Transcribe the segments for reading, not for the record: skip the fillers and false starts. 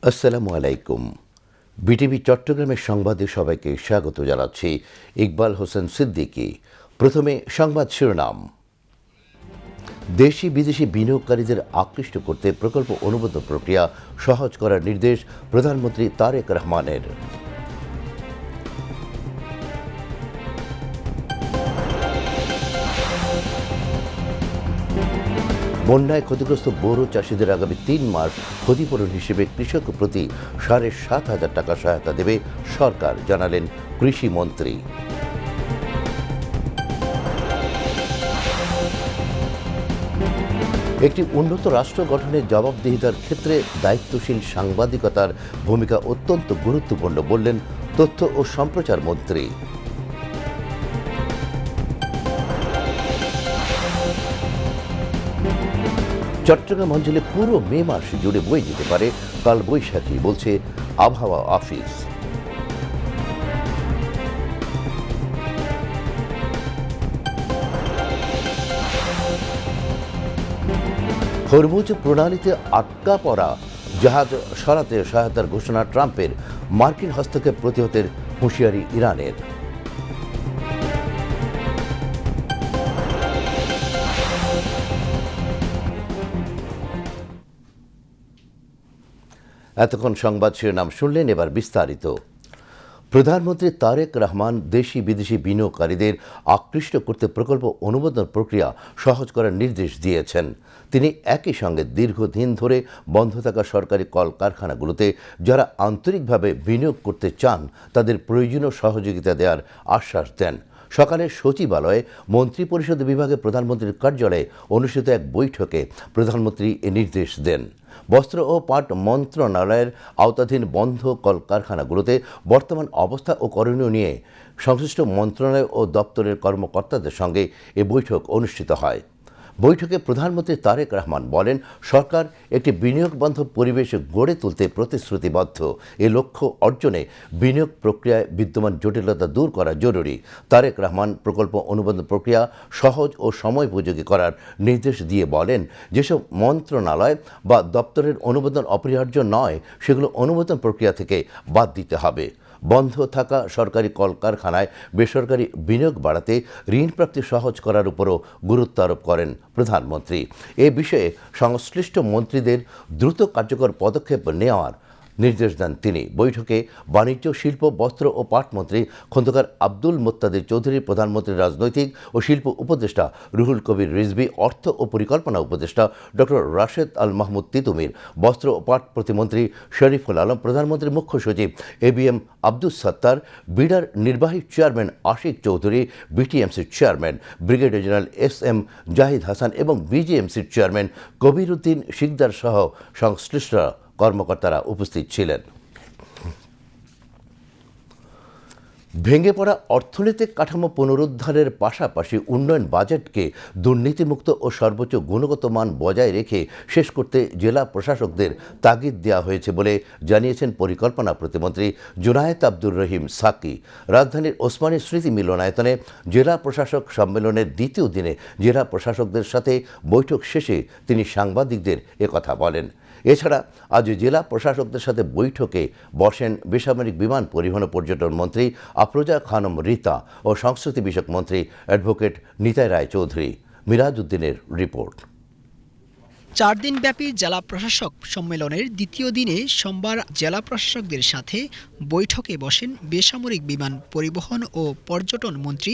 আসসালামু আলাইকুম। বিটিভি চট্টগ্রামের সংবাদে সবাইকে স্বাগত জানাচ্ছি। ইকবাল হোসেন সিদ্দিকী। প্রথমে সংবাদ শিরোনাম। দেশি বিদেশি বিনিয়োগকারীদের আকৃষ্ট করতে প্রকল্প অনুমোদন প্রক্রিয়া সহজ করার নির্দেশ প্রধানমন্ত্রী তারেক রহমানের। বন্যায় ক্ষতিগ্রস্ত বোরো চাষিদের আগামী ৩ মাস ক্ষতিপূরণ হিসেবে কৃষক প্রতি ৭,৫০০ টাকা সহায়তা দেবে সরকার, জানালেন কৃষিমন্ত্রী। একটি উন্নত রাষ্ট্র গঠনের জবাবদিহিতার ক্ষেত্রে দায়িত্বশীল সাংবাদিকতার ভূমিকা অত্যন্ত গুরুত্বপূর্ণ বললেন তথ্য ও সম্প্রচার মন্ত্রী। চট্টগ্রাম অঞ্চলে পুরো মে মাস জুড়ে বয়ে যেতে পারে কালবৈশাখী, বলছে আবহাওয়া অফিস। হরমুজ প্রণালীতে আটকা পড়া জাহাজ সরাতে সহায়তার ঘোষণা ট্রাম্পের, মার্কিন হস্তক্ষেপ প্রতিহতের হুঁশিয়ারি ইরানের। এতক্ষণ সংবাদ শিরোনাম শুনলেন, এবার বিস্তারিত। প্রধানমন্ত্রী তারেক রহমান দেশি বিদেশি বিনিয়োগকারীদের আকৃষ্ট করতে প্রকল্প অনুমোদন প্রক্রিয়া সহজ করার নির্দেশ দিয়েছেন। তিনি একই সঙ্গে দীর্ঘদিন ধরে বন্ধ থাকা সরকারি কলকারখানাগুলোতে যারা আন্তরিকভাবে বিনিয়োগ করতে চান তাদের প্রয়োজনীয় সহযোগিতা দেওয়ার আশ্বাস দেন। সকালে সচিবালয়ে মন্ত্রিপরিষদ বিভাগে প্রধানমন্ত্রীর কার্যালয়ে অনুষ্ঠিত এক বৈঠকে প্রধানমন্ত্রী এ নির্দেশ দেন। বস্ত্র ও পাট মন্ত্রণালয়ের আওতাধীন বন্ধ কলকারখানাগুলোতে বর্তমান অবস্থা ও করণীয় নিয়ে সংশ্লিষ্ট মন্ত্রণালয় ও দপ্তরের কর্মকর্তাদের সঙ্গে এ বৈঠক অনুষ্ঠিত হয়। বৈঠকে প্রধানমন্ত্রী তারেক রহমান বলেন, সরকার একটি বিনিয়োগ বান্ধব পরিবেশ গড়ে তুলতে প্রতিশ্রুতিবদ্ধ। এ লক্ষ্য অর্জনে বিনিয়োগ প্রক্রিয়ায় বিদ্যমান জটিলতা দূর করা জরুরি। তারেক রহমান প্রকল্প অনুমোদন প্রক্রিয়া সহজ ও সময়োপযোগী করার নির্দেশ দিয়ে বলেন, যেসব মন্ত্রণালয় বা দপ্তরের অনুমোদন অপরিহার্য নয় সেগুলো অনুমোদন প্রক্রিয়া থেকে বাদ দিতে হবে। বন্ধ থাকা সরকারি কলকারখানায় বেসরকারি বিনিয়োগ বাড়াতে ঋণ প্রাপ্তি সহজ করার উপরও গুরুত্ব আরোপ করেন প্রধানমন্ত্রী। এ বিষয়ে সংশ্লিষ্ট মন্ত্রীদের দ্রুত কার্যকর পদক্ষেপ নেওয়ার নির্দেশ দেন তিনি। বৈঠকে বাণিজ্য, শিল্প, বস্ত্র ও পাট মন্ত্রী খন্দকার আব্দুল মোত্তাদির চৌধুরী, প্রধানমন্ত্রীর রাজনৈতিক ও শিল্প উপদেষ্টা রুহুল কবির রিজভী, অর্থ ও পরিকল্পনা উপদেষ্টা ডক্টর রাশেদ আল মাহমুদ তিতুমির, বস্ত্র ও পাট প্রতিমন্ত্রী শরীফুল আলম, প্রধানমন্ত্রীর মুখ্য সচিব ABM আব্দুস সাত্তার, বিডার নির্বাহী চেয়ারম্যান আশিক চৌধুরী, BTMCর chairman brigadier general SM Zahid Hasan এবং BGMCর চেয়ারম্যান কবির উদ্দিন শিকদার সহ সংশ্লিষ্ট কর্মকর্তারা উপস্থিত ছিলেন। ভেঙে পড়া অর্থনৈতিক কাঠামো পুনরুদ্ধারের পাশাপাশি উন্নয়ন বাজেটকে দুর্নীতিমুক্ত ও সর্বোচ্চ গুণগত মান বজায় রেখে শেষ করতে জেলা প্রশাসকদের তাগিদ দেওয়া হয়েছে বলে জানিয়েছেন পরিকল্পনা প্রতিমন্ত্রী জুনায়েদ আব্দুর রহিম সাকি। রাজধানীর ওসমানী স্মৃতি মিলনায়তনে জেলা প্রশাসক সম্মেলনের দ্বিতীয় দিনে জেলা প্রশাসকদের সাথে বৈঠক শেষে তিনি সাংবাদিকদের একথা বলেন। এছাড়া আজ জেলা প্রশাসকদের সাথে বৈঠকে বসেন বেসামরিক বিমান পরিবহন ও পর্যটন মন্ত্রী আফরোজা খানম রিতা ও সংস্কৃতি বিষয়ক মন্ত্রী অ্যাডভোকেট নিতাই রায় চৌধুরী। মিরাজ উদ্দিনের রিপোর্ট। 4 দিনব্যাপী জেলা প্রশাসক সম্মেলনের দ্বিতীয় দিনে সোমবার জেলা প্রশাসকদের সাথে বৈঠকে বসেন বেসামরিক বিমান পরিবহন ও পর্যটন মন্ত্রী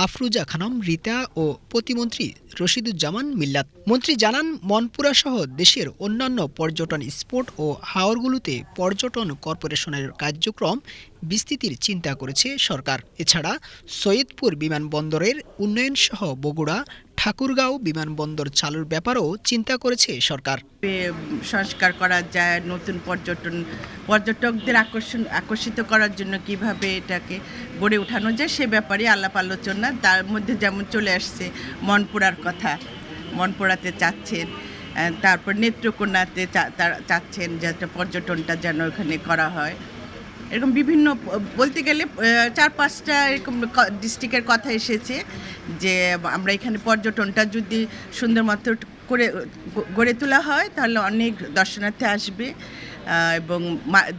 আফরোজা খানম রিতা ও প্রতিমন্ত্রী রশিদুজ্জামান মিল্লাত। মন্ত্রী জানান, মনপুরা সহ দেশের অন্যান্য পর্যটন স্পট ও হাওরগুলোতে পর্যটন কর্পোরেশনের কার্যক্রম বিস্তৃতির চিন্তা করেছে সরকার। এছাড়া সৈয়দপুর বিমানবন্দরের উন্নয়ন সহ বগুড়া, ঠাকুরগাঁও বিমানবন্দর চালুর ব্যাপারেও চিন্তা করেছে সরকার। সংস্কার করা যায়, নতুন পর্যটকদের আকর্ষিত করার জন্য কিভাবে এটাকে গড়ে ওঠানো যায় সে ব্যাপারে আলাপ আলোচনা। তার মধ্যে যেমন চলে আসছে মনপুরার কথা, মনপুরাতে চাচ্ছেন, তারপর নেত্রকোনাতে চাচ্ছেন যাতে পর্যটনটা যেন ওখানে করা হয়। এরকম বিভিন্ন বলতে গেলে 4-5টা এরকম ডিস্ট্রিক্টের কথা এসেছে যে আমরা এখানে পর্যটনটা যদি সুন্দর মতো করে গড়ে তোলা হয় তাহলে অনেক দর্শনার্থী আসবে, এবং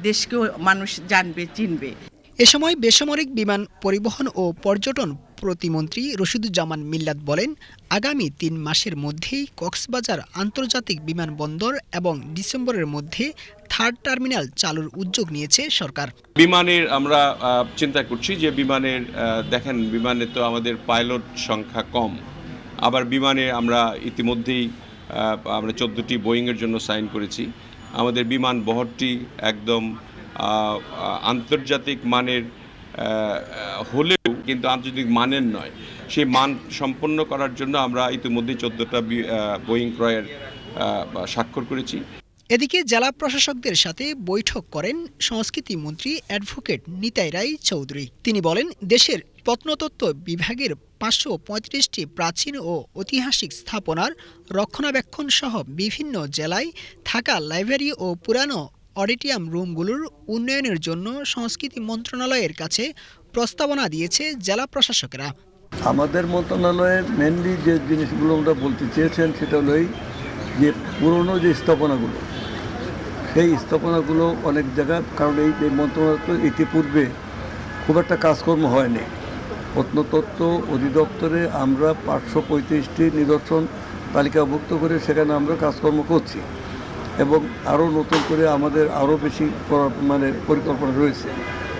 দেশকেও মানুষ জানবে, চিনবে। এ সময় বেসামরিক বিমান পরিবহন ও পর্যটন প্রতিমন্ত্রী রশিদুজ্জামান মিল্লাত বলেন, আগামী ৩ মাসের মধ্যেই কক্সবাজার আন্তর্জাতিক বিমানবন্দর এবং ডিসেম্বরের মধ্যে 3rd টার্মিনাল চালুর উদ্যোগ নিয়েছে সরকার। বিমানের আমরা চিন্তা করছি যে বিমানের দেখেন বিমানে তো আমাদের পাইলট সংখ্যা কম, আবার বিমানে আমরা ইতিমধ্যেই আমরা 14টি বোয়িংয়ের জন্য সাইন করেছি। আমাদের বিমান বহরটি একদম আন্তর্জাতিক মানের হলেও কিন্তু আন্তর্জাতিক মানের নয়, সেই মান সম্পন্ন করার জন্য আমরা ইতিমধ্যে 14টা বোয়িং ক্রয়ের স্বাক্ষর করেছি। এদিকে জেলা প্রশাসকদের সাথে বৈঠক করেন সংস্কৃতি মন্ত্রী অ্যাডভোকেট নিতাই রায় চৌধুরী। তিনি বলেন, দেশের প্রত্নতত্ত্ব বিভাগের 535টি প্রাচীন ও ঐতিহাসিক স্থাপনার রক্ষণাবেক্ষণ সহ বিভিন্ন জেলায় থাকা লাইব্রেরি ও পুরানো অডিটোরিয়াম রুমগুলোর উন্নয়নের জন্য সংস্কৃতি মন্ত্রণালয়ের কাছে প্রস্তাবনা দিয়েছে জেলা প্রশাসকেরা। আমাদের মন্ত্রণালয়ের মেনলি যে জিনিসগুলো আমরা বলতে চেয়েছেন সেটা হলো যে পুরনো যে স্থাপনাগুলো, সেই স্থাপনাগুলো অনেক জায়গায়, কারণ এই যে মন্ত্রণালয় ইতিপূর্বে খুব একটা কাজকর্ম হয়নি। প্রত্নতত্ত্ব অধিদপ্তরে আমরা 535টি নিদর্শন তালিকাভুক্ত করে সেখানে আমরা কাজকর্ম করছি এবং আরও নতুন করে আমাদের আরও বেশি পরিকল্পনা রয়েছে।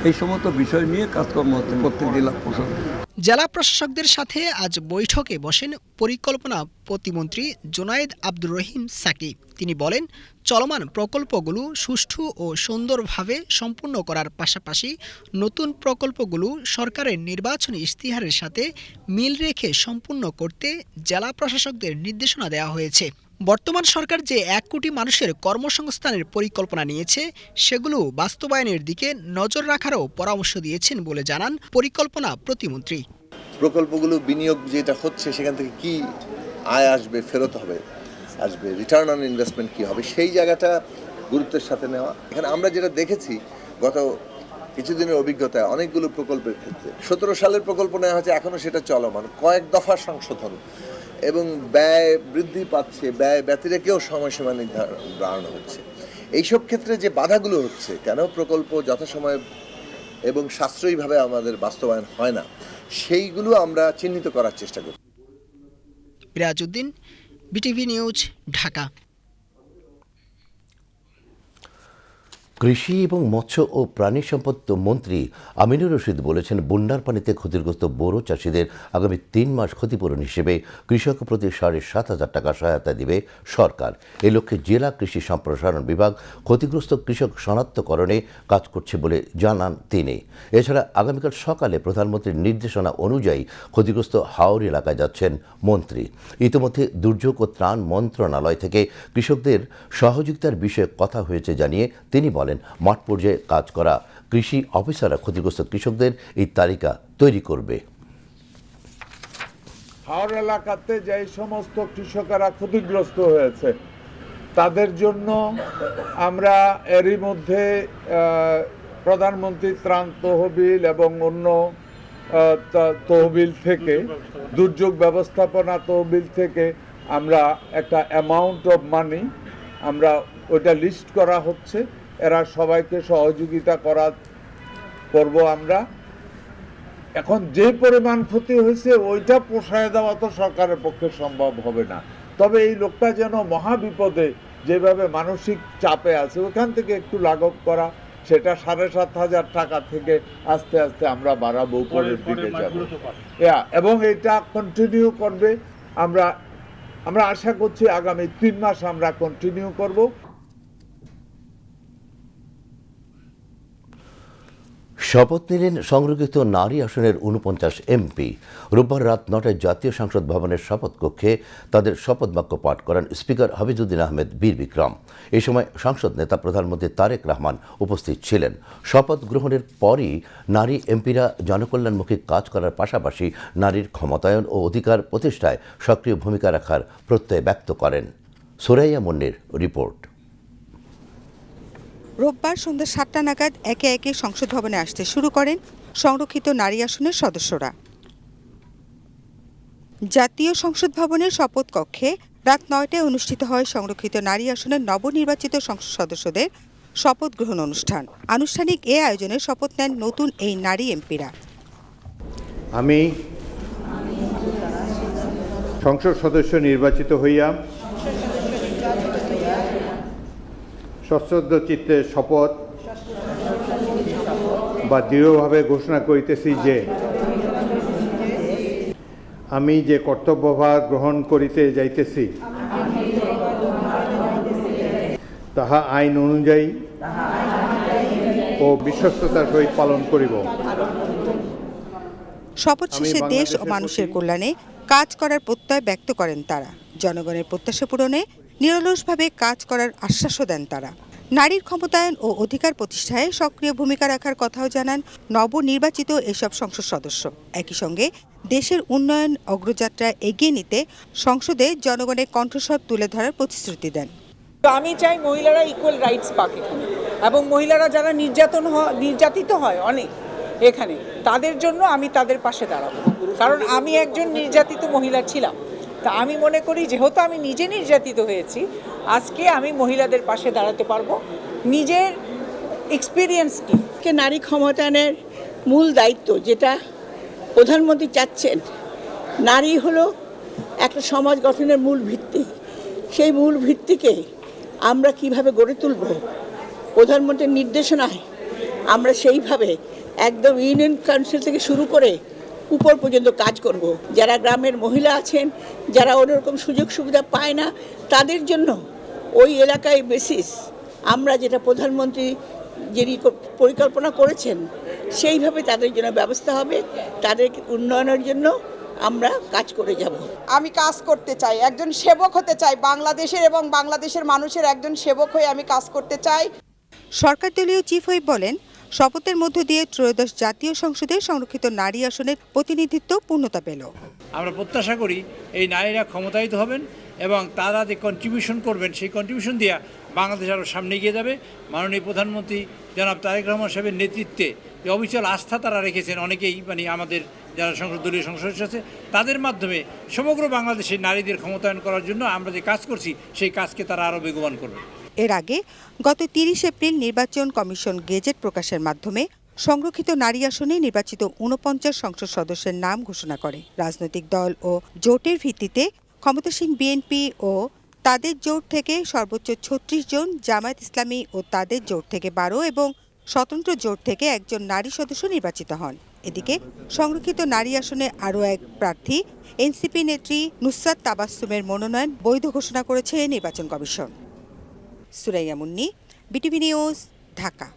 এই সমস্ত বিষয় নিয়ে কাজকর্ম হচ্ছে প্রত্যেক জেলা প্রশাসক। জেলা প্রশাসকদের সাথে আজ বৈঠকে বসেন পরিকল্পনা প্রতিমন্ত্রী জোনায়েদ আব্দুর রহিম সাকি। তিনি বলেন, চলমান প্রকল্পগুলো সুষ্ঠু ও সুন্দরভাবে সম্পূর্ণ করার পাশাপাশি নতুন প্রকল্পগুলো সরকারের নির্বাচনী ইশতেহারের সাথে মিল রেখে সম্পূর্ণ করতে জেলা প্রশাসকদের নির্দেশনা দেওয়া হয়েছে। বর্তমান সরকার যে 1 কোটি মানুষের কর্মসংস্থানের পরিকল্পনা নিয়েছে, সেগুলো বাস্তবায়নের দিকে নজর রাখারও পরামর্শ দিয়েছেন বলে জানান পরিকল্পনা প্রতিমন্ত্রী। প্রকল্পগুলো বিনিয়োগ যেটা হচ্ছে সেখান থেকে কি আয় আসবে, ফেরত আসবে, রিটার্ন অন ইনভেস্টমেন্ট কি হবে, সেই জায়গাটা গুরুত্বের সাথে নেওয়া। এখানে আমরা যেটা দেখেছি গত কিছুদিনের অভিজ্ঞতায় অনেকগুলো প্রকল্পের ক্ষেত্রে 17 সালের প্রকল্প নেওয়া হয়েছে, এখনও সেটা চলমান, কয়েক দফা সংশোধন এবং ব্যয় বৃদ্ধি পাচ্ছে, ব্যয় ব্যতিরেকেও সময়সীমা বাড়ানো হচ্ছে। এইসব ক্ষেত্রে যে বাধাগুলো হচ্ছে, কেন প্রকল্প যথাসময়ে এবং সাশ্রয়ীভাবে আমাদের বাস্তবায়ন হয় না, সেইগুলো আমরা চিহ্নিত করার চেষ্টা করি। বিরাজউদ্দিন, বিটিভি নিউজ, ঢাকা। কৃষি এবং মৎস্য ও প্রাণী সম্পদ মন্ত্রী আমিনুর রশিদ বলেছেন, বন্যার পানিতে ক্ষতিগ্রস্ত বোরো চাষিদের আগামী 3 মাস ক্ষতিপূরণ হিসেবে কৃষক প্রতি 7,500 টাকা সহায়তা দিবে সরকার। এ লক্ষ্যে জেলা কৃষি সম্প্রসারণ বিভাগ ক্ষতিগ্রস্ত কৃষক শনাক্তকরণে কাজ করছে বলে জানান তিনি। এছাড়া আগামীকাল সকালে প্রধানমন্ত্রীর নির্দেশনা অনুযায়ী ক্ষতিগ্রস্ত হাওর এলাকায় যাচ্ছেন মন্ত্রী। ইতিমধ্যে দুর্যোগ ও ত্রাণ মন্ত্রণালয় থেকে কৃষকদের সহযোগিতার বিষয়ে কথা হয়েছে জানিয়ে তিনি বলেন, মাঠ পর্যায়ে কাজ করা কৃষি অফিসাররা ক্ষতিগ্রস্ত কৃষকদের এই তালিকা তৈরি করবে। হাওর এলাকাতে যে সমস্ত কৃষকেরা ক্ষতিগ্রস্ত হয়েছে তাদের জন্য আমরা এরই মধ্যে প্রধানমন্ত্রী ত্রাণ তহবিল এবং অন্য তহবিল থেকে, দুর্যোগ ব্যবস্থাপনা তহবিল থেকে আমরা একটা অ্যামাউন্ট অফ মানি আমরা ওটা লিস্ট করা হচ্ছে। এরা সবাইকে সহযোগিতা করব আমরা। এখন যে পরিমাণ ক্ষতি হয়েছে ওইটা পোষায় দেওয়া তো সরকারের পক্ষে সম্ভব হবে না, তবে এই লোকটা যেন মহাবিপদে যেভাবে মানসিক চাপে আছে ওখান থেকে একটু লাঘব করা, সেটা 7,500 টাকা থেকে আস্তে আস্তে আমরা বাড়াবো, উপরের দিকে যাব এবং এটা কন্টিনিউ করবে। আমরা আশা করছি আগামী 3 মাস আমরা কন্টিনিউ করব। শপথ নিলেন সংরক্ষিত নারী আসনের 49 এমপি। রোববার রাত 9টায় জাতীয় সংসদ ভবনের শপথ কক্ষে তাদের শপথ বাক্য পাঠ করেন স্পিকার হাফিজউদ্দিন আহমেদ বীর বিক্রম। এ সময় সংসদ নেতা প্রধানমন্ত্রী তারেক রহমান উপস্থিত ছিলেন। শপথ গ্রহণের পরই নারী এমপিরা জনকল্যাণমুখী কাজ করার পাশাপাশি নারীর ক্ষমতায়ন ও অধিকার প্রতিষ্ঠায় সক্রিয় ভূমিকা রাখার প্রত্যয় ব্যক্ত করেন। সুরাইয়া মুন্নির রিপোর্ট। রোববার সন্ধ্যা 7টা নাগাদ একে একে সংসদ ভবনে আসতে শুরু করেন সংরক্ষিত নারী আসনের সদস্যরা। জাতীয় সংসদ ভবনের শপথ কক্ষে রাত 9টায় অনুষ্ঠিত হয় সংরক্ষিত নারী আসনের নবনির্বাচিত সংসদ সদস্যদের শপথ গ্রহণ অনুষ্ঠান। আনুষ্ঠানিক এ আয়োজনে শপথ নেন নতুন এই নারী এমপিরা। আমি সংসদ সদস্য নির্বাচিত হইয়া সশ্রদ্ধ চিত্তে শপথ বা দৃঢ়ভাবে ঘোষণা করিতেছি যে আমি যে কর্তব্যভার গ্রহণ করিতে যাইতেছি তাহা আইন অনুযায়ী ও বিশ্বস্ততার সহিত পালন করিব। শপথ শেষে দেশ ও মানুষের কল্যাণে কাজ করার প্রত্যয় ব্যক্ত করেন তারা। জনগণের প্রত্যাশা পূরণে নিরলসভাবে কাজ করার আশ্বাসও দেন তারা। নারীর ক্ষমতায়ন ও অধিকার প্রতিষ্ঠায় সক্রিয় ভূমিকা রাখার কথাও জানান নবনির্বাচিত এসব সংসদ সদস্য। একই সঙ্গে দেশের উন্নয়ন অগ্রযাত্রা এগিয়ে নিতে সংসদে জনগণের কণ্ঠস্বর তুলে ধরার প্রতিশ্রুতি দেন। তো আমি চাই মহিলারা ইকুয়াল রাইটস পাক এখানে, এবং মহিলারা যারা নির্যাতিত হয় অনেক এখানে, তাদের জন্য আমি তাদের পাশে দাঁড়াবো। কারণ আমি একজন নির্যাতিত মহিলা ছিলাম। তা আমি মনে করি যেহেতু আমি নিজে নির্যাতিত হয়েছি, আজকে আমি মহিলাদের পাশে দাঁড়াতে পারবো। নিজের এক্সপিরিয়েন্স কি নারী ক্ষমতায়নের মূল দায়িত্ব যেটা প্রধানমন্ত্রী চাচ্ছেন, নারী হলো একটা সমাজ গঠনের মূল ভিত্তি। সেই মূল ভিত্তিকে আমরা কিভাবে গড়ে তুলব, প্রধানমন্ত্রীর নির্দেশনায় আমরা সেইভাবে একদম ইউনিয়ন কাউন্সিল থেকে শুরু করে উপর পর্যন্ত কাজ করব। যারা গ্রামের মহিলা আছেন, যারা ওরকম সুযোগ সুবিধা পায় না, তাদের জন্য ওই এলাকায় বেসিস আমরা যেটা প্রধানমন্ত্রী যিনি পরিকল্পনা করেছেন সেইভাবে তাদের জন্য ব্যবস্থা হবে। তাদের উন্নয়নের জন্য আমরা কাজ করে যাব। আমি কাজ করতে চাই, একজন সেবক হতে চাই বাংলাদেশের, এবং বাংলাদেশের মানুষের একজন সেবক হয়ে আমি কাজ করতে চাই। সরকার দলীয় চিফ হুইপ বলেন, শপথের মধ্য দিয়ে ত্রয়োদশ জাতীয় সংসদের সংরক্ষিত নারী আসনের প্রতিনিধিত্ব পূর্ণতা পেল। আমরা প্রত্যাশা করি এই নারীরা ক্ষমতায়িত হবেন এবং তারা যে কন্ট্রিবিউশন করবেন সেই কন্ট্রিবিউশন দিয়ে বাংলাদেশ আরও সামনে এগিয়ে যাবে। মাননীয় প্রধানমন্ত্রী জনাব তারেক রহমান সাহেবের নেতৃত্বে যে অবিচল আস্থা তারা রেখেছেন, অনেকেই আমাদের যারা দলীয় সংসদ সদস্য আছে তাদের মাধ্যমে সমগ্র বাংলাদেশের নারীদের ক্ষমতায়ন করার জন্য আমরা যে কাজ করছি সেই কাজকে তারা আরও বেগবান করবে। এর আগে গত 30 এপ্রিল নির্বাচন কমিশন গেজেট প্রকাশের মাধ্যমে সংরক্ষিত নারী আসনে নির্বাচিত 49 সংসদ সদস্যের নাম ঘোষণা করে। রাজনৈতিক দল ও জোটের ভিত্তিতে ক্ষমতাসীন বিএনপি ও তাদের জোট থেকে সর্বোচ্চ 36 জন, জামায়াত ইসলামী ও তাদের জোট থেকে 12 এবং স্বতন্ত্র জোট থেকে একজন নারী সদস্য নির্বাচিত হন। এদিকে সংরক্ষিত নারী আসনে আরও এক প্রার্থী এনসিপি নেত্রী নুসরাত তাবাসসুমের মনোনয়ন বৈধ ঘোষণা করেছে নির্বাচন commission. Suraiya Munni, BTV news, Dhaka.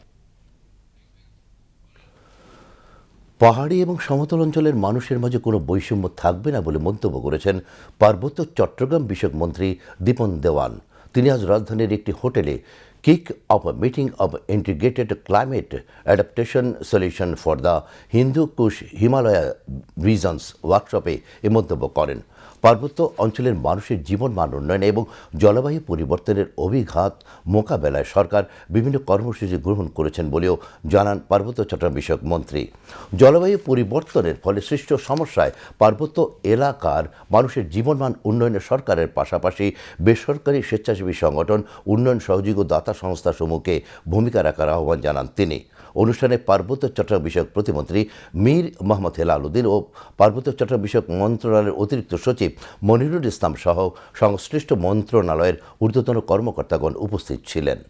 পাহাড়ি এবং সমতল অঞ্চলের মানুষের মাঝে কোনো বৈষম্য থাকবে না বলে মন্তব্য করেছেন পার্বত্য চট্টগ্রাম বিষয়ক মন্ত্রী দীপন দেওয়ান। তিনি আজ রাজধানীর একটি হোটেলে kick off meeting of integrated climate adaptation solution for the Hindu Kush Himalaya reasons ওয়ার্কশপে এ মন্তব্য করেন। পার্বত্য অঞ্চলের মানুষের জীবনমান উন্নয়ন এবং জলবায়ু পরিবর্তনের অভিঘাত মোকাবেলায় সরকার বিভিন্ন কর্মসূচি গ্রহণ করেছেন বলেও জানান পার্বত্য চট্টগ্রাম বিষয়ক মন্ত্রী। জলবায়ু পরিবর্তনের ফলে সৃষ্ট সমস্যায় পার্বত্য এলাকার মানুষের জীবনমান উন্নয়নে সরকারের পাশাপাশি বেসরকারি স্বেচ্ছাসেবী সংগঠন, উন্নয়ন সহযোগী দাতা সংস্থাসমূহকে ভূমিকা রাখার আহ্বান জানান তিনি। অনুষ্ঠানে পার্বত্য চট্টগ্রাম বিষয়ক প্রতিমন্ত্রী মীর মোহাম্মদ হেলাল উদ্দিন ও পার্বত্য চট্টগ্রাম বিষয়ক মন্ত্রণালয়ের অতিরিক্ত সচিব মনিরুল ইসলাম সহ সংশ্লিষ্ট মন্ত্রণালয়ের ঊর্ধ্বতন কর্মকর্তাগণ উপস্থিত ছিলেন।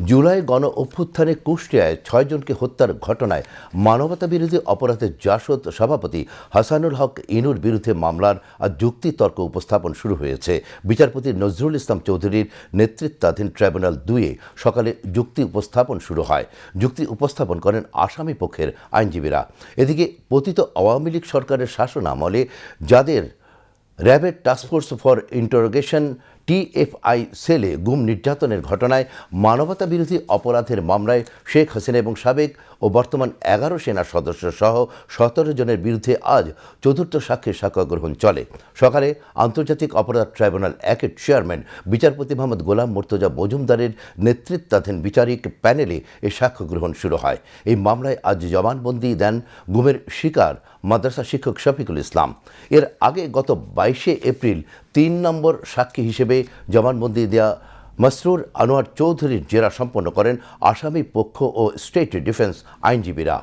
জুলাই গণ অভ্যুত্থানে কুষ্টিয়ায় 6 জনকে হত্যার ঘটনায় মানবতাবিরোধী অপরাধের জাসদ সভাপতি হাসানুল হক ইনুর বিরুদ্ধে মামলার আজ যুক্তিতর্ক উপস্থাপন শুরু হয়েছে। বিচারপতি নজরুল ইসলাম চৌধুরীর নেতৃত্বাধীন ট্রাইব্যুনাল 2-এ সকালে যুক্তি উপস্থাপন শুরু হয়। যুক্তি উপস্থাপন করেন আসামি পক্ষের আইনজীবীরা। এদিকে পতিত আওয়ামী লীগ সরকারের শাসন আমলে যাদের র্যাবের টাস্কফোর্স ফর ইন্টারোগেশন টিএফআই সেলে গুম নির্যাতনের ঘটনায় মানবতাবিরোধী অপরাধের মামলায় শেখ হাসিনা এবং সাবেক ও বর্তমান 11 সেনা সদস্য সহ 17 জনের বিরুদ্ধে আজ চতুর্থ সাক্ষীর সাক্ষ্য গ্রহণ চলে। সকালে আন্তর্জাতিক অপরাধ ট্রাইব্যুনাল 1-এর চেয়ারম্যান বিচারপতি মোহাম্মদ গোলাম মুর্তজা মজুমদারের নেতৃত্বাধীন বিচারিক প্যানেলে এই সাক্ষ্য গ্রহণ শুরু হয়। এই মামলায় আজ জবানবন্দি দেন গুমের শিকার মাদ্রাসা শিক্ষক শফিকুল ইসলাম। এর আগে গত 22 এপ্রিল 3 নম্বর সাক্ষী হিসেবে জবানবন্দি দেওয়া মাসরুর আনোয়ার চৌধুরীর জেরা সম্পন্ন করেন আসামি পক্ষ ও স্টেট ডিফেন্স আইনজীবীরা।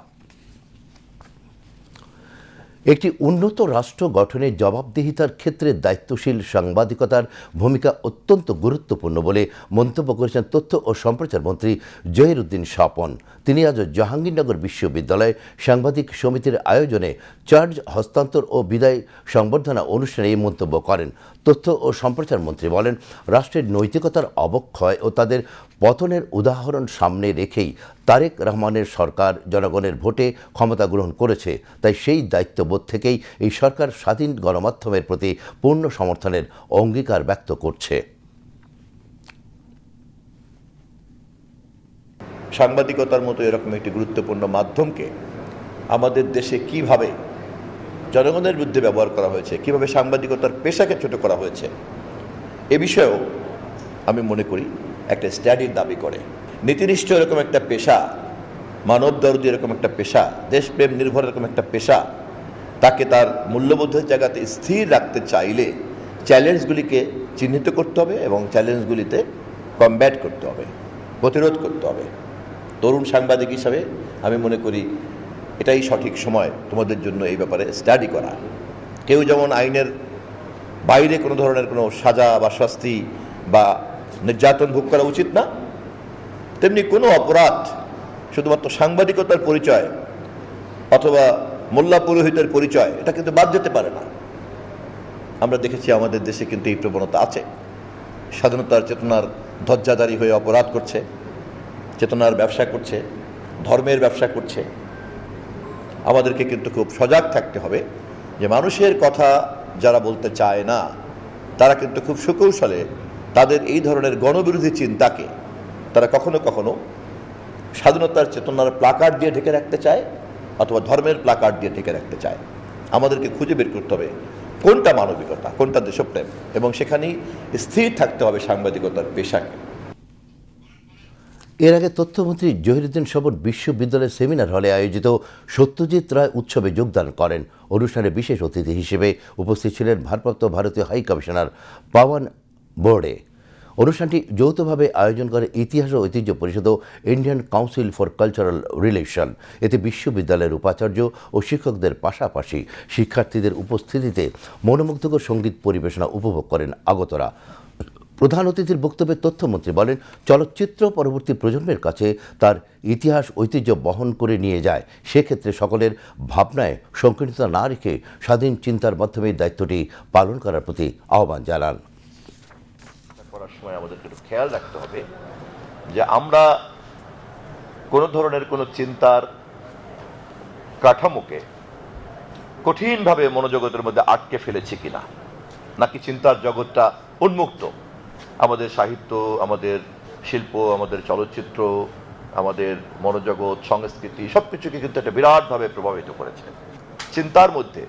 একটি উন্নত রাষ্ট্র গঠনে জবাবদিহিতার ক্ষেত্রে দায়িত্বশীল সাংবাদিকতার ভূমিকা অত্যন্ত গুরুত্বপূর্ণ বলে মন্তব্য করেছেন তথ্য ও সম্প্রচার মন্ত্রী জহিরুদ্দিন স্বপন। তিনি আজ জাহাঙ্গীরনগর বিশ্ববিদ্যালয়ে সাংবাদিক সমিতির আয়োজনে চার্জ হস্তান্তর ও বিদায় সংবর্ধনা অনুষ্ঠানে এই মন্তব্য করেন। তথ্য ও সম্প্রচার মন্ত্রী বলেন, রাষ্ট্রের নৈতিকতার অবক্ষয় ও তাদের পতনের উদাহরণ সামনে রেখেই তারেক রহমানের সরকার জনগণের ভোটে ক্ষমতা গ্রহণ করেছে। তাই সেই দায়িত্ববোধ থেকেই এই সরকার স্বাধীন গণমাধ্যমের প্রতি পূর্ণ সমর্থনের অঙ্গীকার ব্যক্ত করছে। সাংবাদিকতার মতো এরকম একটি গুরুত্বপূর্ণ মাধ্যমকে আমাদের দেশে কিভাবে জনগণের বিরুদ্ধে ব্যবহার করা হয়েছে, কিভাবে সাংবাদিকতার পেশাকে ছোট করা হয়েছে, এ বিষয়েও আমি মনে করি একটা স্টাডির দাবি করে। নীতিনিষ্ঠ এরকম একটা পেশা, মানবদরদী এরকম একটা পেশা, দেশপ্রেম নির্ভর এরকম একটা পেশা, তাকে তার মূল্যবোধের জায়গাতে স্থির রাখতে চাইলে চ্যালেঞ্জগুলিকে চিহ্নিত করতে হবে এবং চ্যালেঞ্জগুলিতে কমব্যাট করতে হবে, প্রতিরোধ করতে হবে। তরুণ সাংবাদিক হিসাবে আমি মনে করি এটাই সঠিক সময় তোমাদের জন্য এই ব্যাপারে স্টাডি করা। কেউ যেমন আইনের বাইরে কোনো ধরনের কোনো সাজা বা শাস্তি বা নির্যাতন ভোগ করা উচিত না, তেমনি কোনো অপরাধ শুধুমাত্র সাংবাদিকতার পরিচয় অথবা মোল্লা পুরোহিতের পরিচয় এটা কিন্তু বাদ যেতে পারে না। আমরা দেখেছি আমাদের দেশে কিন্তু এই প্রবণতা আছে। স্বাধীনতার চেতনার ধ্বজাধারী হয়ে অপরাধ করছে, চেতনার ব্যবসা করছে, ধর্মের ব্যবসা করছে। আমাদেরকে কিন্তু খুব সজাগ থাকতে হবে যে মানুষের কথা যারা বলতে চায় না তারা কিন্তু খুব সুকৌশলে তাদের এই ধরনের গণবিরোধী চিন্তাকে তারা কখনো কখনো স্বাধীনতার চেতনার প্লাকার্ড দিয়ে ঢেকে রাখতে চায় অথবা ধর্মের প্লাকার্ড দিয়ে ঢেকে রাখতে চায়। আমাদেরকে খুঁজে বের করতে হবে কোনটা মানবিকতা, কোনটা দেশপ্রেম, এবং সেখানেই স্থির থাকতে হবে সাংবাদিকতার পেশাকে। এর আগে তথ্যমন্ত্রী জহিরুদ্দিন স্বপন বিশ্ববিদ্যালয়ের সেমিনার হলে আয়োজিত সত্যজিৎ রায় উৎসবে যোগদান করেন। অনুষ্ঠানে বিশেষ অতিথি হিসেবে উপস্থিত ছিলেন ভারপ্রাপ্ত ভারতীয় হাই কমিশনার পাওয়ান বোর্ডে। অনুষ্ঠানটি যৌথভাবে আয়োজন করে ইতিহাস ও ঐতিহ্য পরিষদ ও Indian council for cultural relation. এতে বিশ্ববিদ্যালয়ের উপাচার্য ও শিক্ষকদের পাশাপাশি শিক্ষার্থীদের উপস্থিতিতে মনোমুগ্ধকর সঙ্গীত পরিবেশনা উপভোগ করেন আগতরা। প্রধান অতিথির বক্তব্যে তথ্যমন্ত্রী বলেন, চলচ্চিত্র পরবর্তী প্রজন্মের কাছে তার ইতিহাস ঐতিহ্য বহন করে নিয়ে যায়। সেক্ষেত্রে সকলের ভাবনায় সংকীর্ণতা না রেখে স্বাধীন চিন্তার মাধ্যমে দায়িত্বটি পালন করার প্রতি আহ্বান জানান। করার সময় আমাদেরকে একটু খেয়াল রাখতে হবে যে আমরা কোনো ধরনের কোনো চিন্তার কাঠামোকে কঠিনভাবে মনোজগতের মধ্যে আটকে ফেলেছি কিনা, নাকি চিন্তার জগৎটা উন্মুক্ত। আমাদের সাহিত্য, আমাদের শিল্প, আমাদের চলচ্চিত্র, আমাদের মনোজগৎ, সংস্কৃতি সবকিছুকে কিন্তু একটা বিরাটভাবে প্রভাবিত করেছে। চিন্তার মধ্যে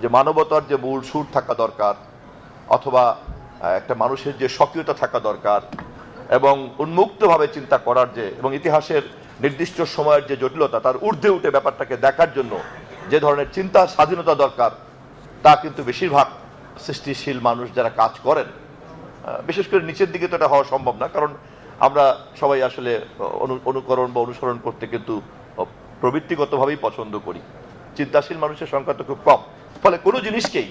যে মানবতার যে মূল সুর থাকা দরকার, অথবা একটা মানুষের যে সক্রিয়তা থাকা দরকার, এবং উন্মুক্তভাবে চিন্তা করার যে, এবং ইতিহাসের নির্দিষ্ট সময়ের যে জটিলতা তার ঊর্ধ্বে উঠে ব্যাপারটাকে দেখার জন্য যে ধরনের চিন্তা স্বাধীনতা দরকার, তা কিন্তু বেশিরভাগ সৃষ্টিশীল মানুষ যারা কাজ করেন, বিশেষ করে নিচের দিকে তো এটা হওয়া সম্ভব না, কারণ আমরা সবাই আসলে অনুকরণ বা অনুসরণ করতে কিন্তু প্রবৃত্তিগতভাবেই পছন্দ করি। চিন্তাশীল মানুষের সংখ্যা তো খুব কম। ফলে কোনো জিনিসকেই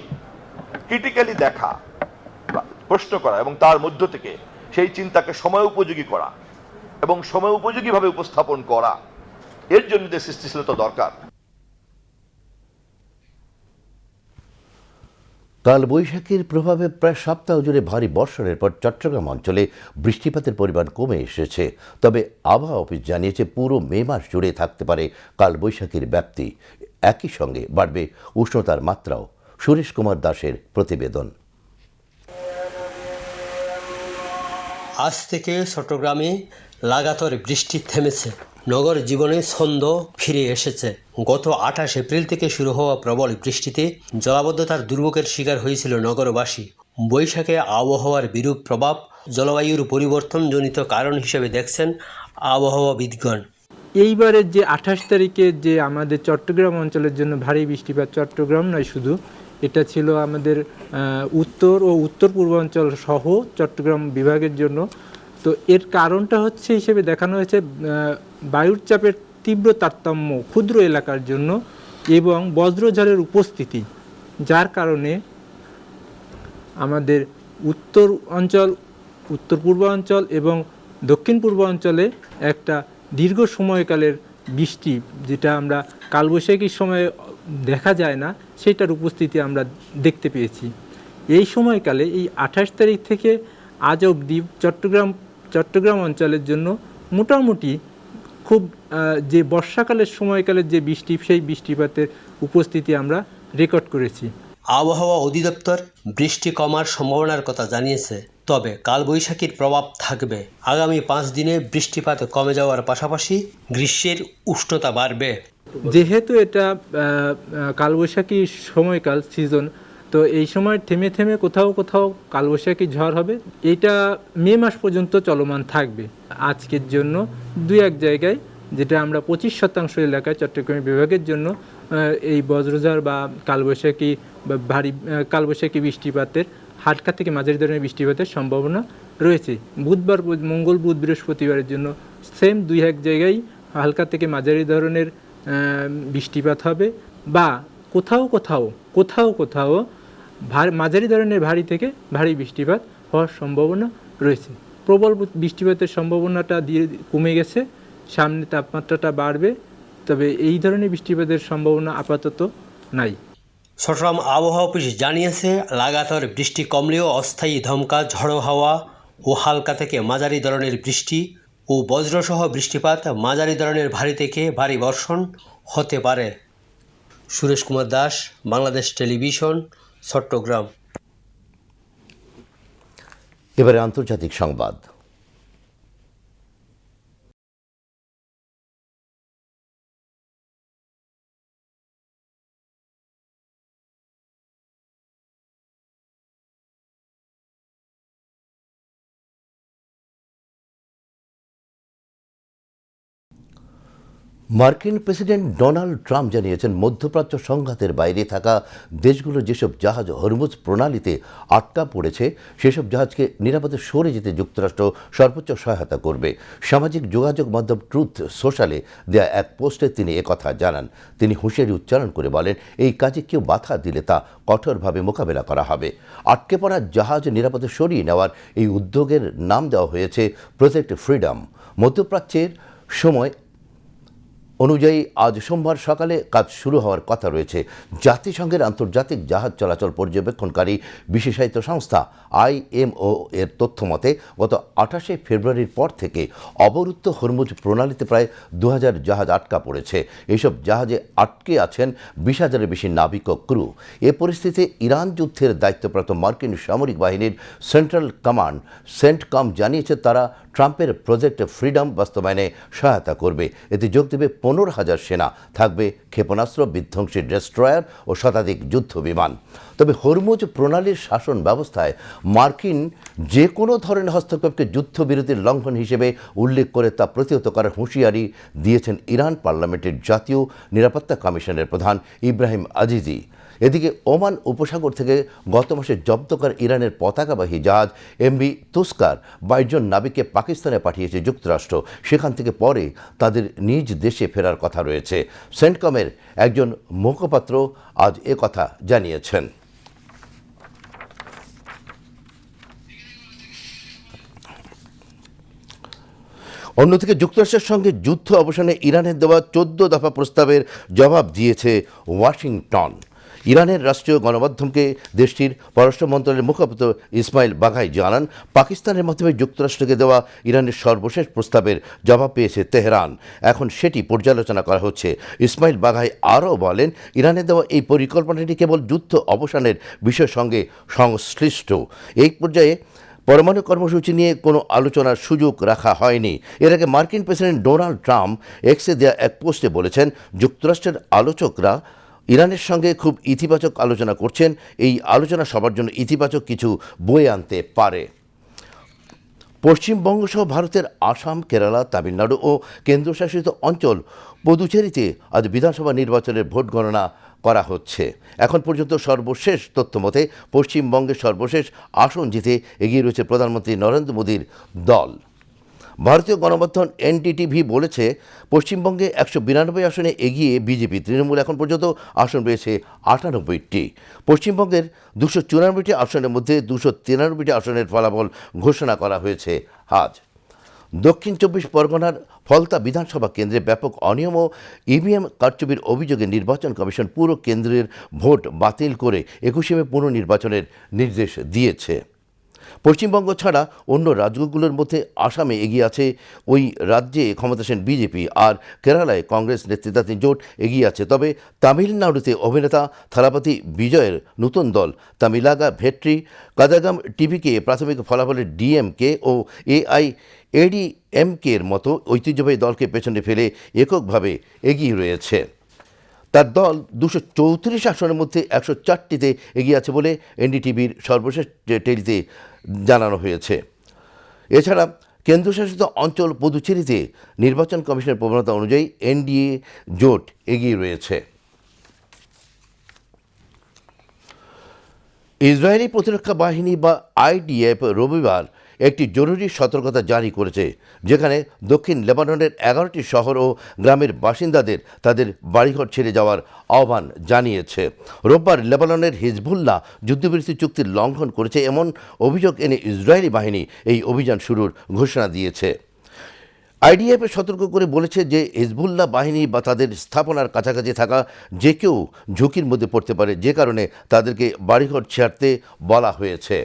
ক্রিটিক্যালি দেখা, প্রশ্ন করা এবং তার মধ্য থেকে সেই চিন্তাকে সময় উপযোগী করা এবং সময় উপযোগীভাবে উপস্থাপন করা, এর জন্য যে সৃষ্টিশীলতা দরকার। কালবৈশাখীর প্রভাবে প্রায় সপ্তাহ জুড়ে ভারী বর্ষণের পর চট্টগ্রাম অঞ্চলে বৃষ্টিপাতের পরিমাণ কমে এসেছে। তবে আবহাওয়া অফিস জানিয়েছে পুরো মে মাস জুড়ে থাকতে পারে কালবৈশাখীর ব্যাপ্তি। একই সঙ্গে বাড়বে উষ্ণতার মাত্রাও। সুরেশ কুমার দাসের প্রতিবেদন। আজ থেকে চট্টগ্রামে লাগাতার বৃষ্টি থেমেছে, নগর জীবনে ছন্দ ফিরে এসেছে। গত 28 এপ্রিল থেকে শুরু হওয়া প্রবল বৃষ্টিতে জলাবদ্ধতার দুর্ভোগের শিকার হয়েছিল নগরবাসী। বৈশাখে আবহাওয়ার বিরূপ প্রভাব জলবায়ুর পরিবর্তনজনিত কারণ হিসেবে দেখছেন আবহাওয়াবিদগণ। এইবারের যে 28 তারিখে যে আমাদের চট্টগ্রাম অঞ্চলের জন্য ভারী বৃষ্টিপাত, চট্টগ্রাম নয় শুধু, এটা ছিল আমাদের উত্তর ও উত্তর পূর্বাঞ্চল সহ চট্টগ্রাম বিভাগের জন্য। তো তো এর কারণটা হচ্ছে হিসেবে দেখানো হয়েছে বায়ুর চাপের তীব্র তারতম্য ক্ষুদ্র এলাকার জন্য এবং বজ্রঝড়ের উপস্থিতি, যার কারণে আমাদের উত্তর অঞ্চল, উত্তর পূর্বাঞ্চল এবং দক্ষিণ পূর্বাঞ্চলে একটা দীর্ঘ সময়কালের বৃষ্টি, যেটা আমরা কালবৈশাখীর সময়ে দেখা যায় না, সেটার উপস্থিতি আমরা দেখতে পেয়েছি। এই সময়কালে এই 28 তারিখ থেকে আজ অবধি চট্টগ্রাম অঞ্চলের জন্য মোটামুটি খুব যে বর্ষাকালের সময়কালের যে বৃষ্টি, সেই বৃষ্টিপাতের উপস্থিতি আমরা রেকর্ড করেছি। আবহাওয়া অধিদপ্তর বৃষ্টি কমার সম্ভাবনার কথা জানিয়েছে, তবে কালবৈশাখীর প্রভাব থাকবে। আগামী 5 দিনে বৃষ্টিপাত কমে যাওয়ার পাশাপাশি গ্রীষ্মের উষ্ণতা বাড়বে। যেহেতু এটা কালবৈশাখী সময়কাল সিজন, তো এই সময় থেমে থেমে কোথাও কোথাও কালবৈশাখী ঝড় হবে। এটা মে মাস পর্যন্ত চলমান থাকবে। আজকের জন্য 2-1 জায়গায়, যেটা আমরা 25% এলাকায় চট্টগ্রাম বিভাগের জন্য এই বজ্রঝড় বা কালবৈশাখী বা ভারী কালবৈশাখী বৃষ্টিপাতের হালকা থেকে মাঝারি ধরনের বৃষ্টিপাতের সম্ভাবনা রয়েছে। বুধবার, মঙ্গল, বুধ, বৃহস্পতিবারের জন্য সেম 2-1 জায়গায় হালকা থেকে মাঝারি ধরনের বৃষ্টিপাত হবে, বা কোথাও কোথাও মাঝারি ধরনের ভারী থেকে ভারী বৃষ্টিপাত হওয়ার সম্ভাবনা রয়েছে। প্রবল বৃষ্টিপাতের সম্ভাবনাটা দিয়ে কমে গেছে, সামনে তাপমাত্রাটা বাড়বে, তবে এই ধরনের বৃষ্টিপাতের সম্ভাবনা আপাতত নাই। চট্টগ্রাম আবহাওয়া অফিস জানিয়েছে, লাগাতার বৃষ্টি কমলেও অস্থায়ী দমকা ঝড়ো হাওয়া ও হালকা থেকে মাঝারি ধরনের বৃষ্টি ও বজ্রসহ বৃষ্টিপাত, মাঝারি ধরনের ভারী থেকে ভারী বর্ষণ হতে পারে। সুরেশ কুমার দাস, বাংলাদেশ টেলিভিশন, চট্টগ্রাম। এবারে আন্তর্জাতিক সংবাদ। মার্কিন প্রেসিডেন্ট ডোনাল্ড ট্রাম্প জানিয়েছেন, মধ্যপ্রাচ্য সংঘাতের বাইরে থাকা দেশগুলো যেসব জাহাজ হরমুজ প্রণালীতে আটকা পড়েছে, সেসব জাহাজকে নিরাপদে সরে যেতে যুক্তরাষ্ট্র সর্বোচ্চ সহায়তা করবে। সামাজিক যোগাযোগ মাধ্যম ট্রুথ সোশ্যালে দেয়া এক পোস্টে তিনি একথা জানান। তিনি হুঁশিয়ারি উচ্চারণ করে বলেন, এই কাজে কেউ বাধা দিলে তা কঠোরভাবে মোকাবেলা করা হবে। আটকে পড়া জাহাজ নিরাপদে সরিয়ে নেওয়ার এই উদ্যোগের নাম দেওয়া হয়েছে প্রজেক্ট ফ্রিডম। মধ্যপ্রাচ্যের সময় অনুযায়ী আজ সোমবার সকালে কাজ শুরু হওয়ার কথা রয়েছে। জাতিসংঘের আন্তর্জাতিক জাহাজ চলাচল পর্যবেক্ষণকারী বিশেষায়িত সংস্থা IMO এর তথ্য মতে গত 28শে ফেব্রুয়ারির পর থেকে অবরুদ্ধ হরমুজ প্রণালীতে প্রায় 2000 জাহাজ আটকা পড়েছে। এইসব জাহাজে আটকে আছেন 20,000-এর বেশি নাবিক ও ক্রু। এ পরিস্থিতিতে ইরান যুদ্ধের দায়িত্বপ্রাপ্ত মার্কিন সামরিক বাহিনীর সেন্ট্রাল কমান্ড সেন্টকম জানিয়েছে, তারা ট্রাম্পের প্রজেক্ট ফ্রিডম বাস্তবায়নে সহায়তা করবে। এতে যোগ দেবে 15,000 সেনা, থাকবে ক্ষেপণাস্ত্র, বিধ্বংসী ডেস্ট্রয়ার ও শতাধিক যুদ্ধ বিমান। তবে হরমুজ প্রণালীর শাসন ব্যবস্থায় মার্কিন যে কোনো ধরনের হস্তক্ষেপকে যুদ্ধবিরতির লঙ্ঘন হিসেবে উল্লেখ করে তা প্রতিহত করার হুঁশিয়ারি দিয়েছেন ইরান পার্লামেন্টের জাতীয় নিরাপত্তা কমিশনের প্রধান ইব্রাহিম আজিজি। এদিকে ওমান উপসাগর থেকে গত মাসে জব্দ করা ইরানের পতাকাবাহী জাহাজ MV তুস্কার 22 জন নাবিককে পাকিস্তানে পাঠিয়েছে যুক্তরাষ্ট্র। সেখান থেকে পরে তাদের নিজ দেশে ফেরার কথা রয়েছে। সেন্টকমের একজন মুখপাত্র আজ একথা জানিয়েছেন। অন্যদিকে যুক্তরাষ্ট্রের সঙ্গে যুদ্ধ অবসানে ইরানের দেওয়া 14 দফা প্রস্তাবের জবাব দিয়েছে ওয়াশিংটন। ইরানের রাষ্ট্রীয় গণমাধ্যমকে দেশটির পররাষ্ট্র মন্ত্রণালয়ের মুখপাত্র ইসমাইল বাঘাই জানান, পাকিস্তানের মাধ্যমে যুক্তরাষ্ট্রকে দেওয়া ইরানের সর্বশেষ প্রস্তাবের জবাব পেয়েছে তেহরান। এখন সেটি পর্যালোচনা করা হচ্ছে। ইসমাইল বাঘাই আরও বলেন, ইরানের দেওয়া এই পরিকল্পনাটি কেবল যুদ্ধ অবসানের বিষয়ের সঙ্গে সংশ্লিষ্ট। এই পর্যায়ে পরমাণু কর্মসূচি নিয়ে কোনো আলোচনার সুযোগ রাখা হয়নি। এর আগে মার্কিন প্রেসিডেন্ট ডোনাল্ড ট্রাম্প এক্সে দেওয়া এক পোস্টে বলেছেন, যুক্তরাষ্ট্রের আলোচকরা ইরানের সঙ্গে খুব ইতিবাচক আলোচনা করছেন। এই আলোচনা সবার জন্য ইতিবাচক কিছু বয়ে আনতে পারে। পশ্চিমবঙ্গ সহ ভারতের আসাম, কেরালা, তামিলনাড়ু ও কেন্দ্রশাসিত অঞ্চল পুদুচেরিতে আজ বিধানসভা নির্বাচনের ভোট গণনা করা হচ্ছে। এখন পর্যন্ত সর্বশেষ তথ্য মতে পশ্চিমবঙ্গের সর্বশেষ আসন জিতে এগিয়ে রয়েছে প্রধানমন্ত্রী নরেন্দ্র মোদীর দল। ভারতীয় গণমাধ্যম এনডিটিভি বলেছে, পশ্চিমবঙ্গে 192 আসনে এগিয়ে বিজেপি। তৃণমূল এখন পর্যন্ত আসন পেয়েছে 98টি। পশ্চিমবঙ্গের 294টি আসনের মধ্যে 293টি আসনের ফলাফল ঘোষণা করা হয়েছে আজ। দক্ষিণ 24 পরগনার ফলতা বিধানসভা কেন্দ্রে ব্যাপক অনিয়ম ও ইভিএম কারচুপির অভিযোগে নির্বাচন কমিশন পুরো কেন্দ্রের ভোট বাতিল করে 21শে মে পুনর্নির্বাচনের নির্দেশ দিয়েছে। পশ্চিমবঙ্গ ছাড়া অন্য রাজ্যগুলোর মধ্যে আসামে এগিয়ে আছে ওই রাজ্যে ক্ষমতাসীন বিজেপি, আর কেরালায় কংগ্রেস নেতৃত্বাধীন জোট এগিয়ে আছে। তবে তামিলনাড়ুতে অভিনেতা থালাপতি বিজয়ের নতুন দল তামিলাগা ভেট্রি কাদাগাম টিভিকে প্রাথমিক ফলাফলের ডিএমকে ও এআইএডিএমকের মতো ঐতিহ্যবাহী দলকে পেছনে ফেলে এককভাবে এগিয়ে রয়েছে। তার দল 234 আসনের মধ্যে 104টিতে এগিয়ে আছে বলে এনডিটিভির সর্বশেষ টেলিতে জানানো হয়েছে। এছাড়া কেন্দ্রশাসিত অঞ্চল পুদুচেরিতে নির্বাচন কমিশনের প্রবণতা অনুযায়ী এনডিএ জোট এগিয়ে রয়েছে। ইসরায়েলি প্রতিরক্ষা বাহিনী বা আইডিএফ রবিবার একটি জরুরি সতর্কতা জারি করেছে, যেখানে দক্ষিণ লেবাননের 11টি শহর ও গ্রামের বাসিন্দাদের তাদের বাড়িঘর ছেড়ে যাওয়ার আহ্বান জানিয়েছে। রোববার লেবাননের হিজবুল্লাহ যুদ্ধবিরতি চুক্তির লঙ্ঘন করেছে এমন অভিযোগ এনে ইসরায়েলি বাহিনী এই অভিযান শুরুর ঘোষণা দিয়েছে। আইডিএফ সতর্ক করে বলেছে যে হিজবুল্লাহ বাহিনী বা তাদের স্থাপনার কাছাকাছি থাকা যে কেউ ঝুঁকির মধ্যে পড়তে পারে, যে কারণে তাদেরকে বাড়িঘর ছাড়তে বলা হয়েছে।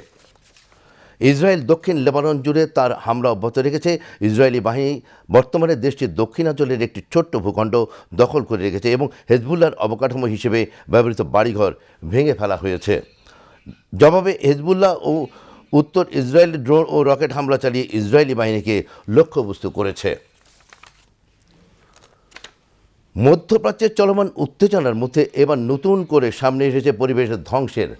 ইসরায়েল দক্ষিণ লেবানন জুড়ে তার হামলা অব্যাহত রেখেছে। ইসরায়েলি বাহিনী বর্তমানে দেশটির দক্ষিণাঞ্চলের একটি ছোট্ট ভূখণ্ড দখল করে রেখেছে এবং হেজবুল্লাহর অবকাঠামো হিসেবে ব্যবহৃত বাড়িঘর ভেঙে ফেলা হয়েছে। জবাবে হেজবুল্লাহ ও উত্তর ইসরায়েল ড্রোন ও রকেট হামলা চালিয়ে ইসরায়েলি বাহিনীকে লক্ষ্যবস্তু করেছে। মধ্যপ্রাচ্যের চলমান উত্তেজনার মধ্যে এবার নতুন করে সামনে এসেছে পরিবেশ ধ্বংসের।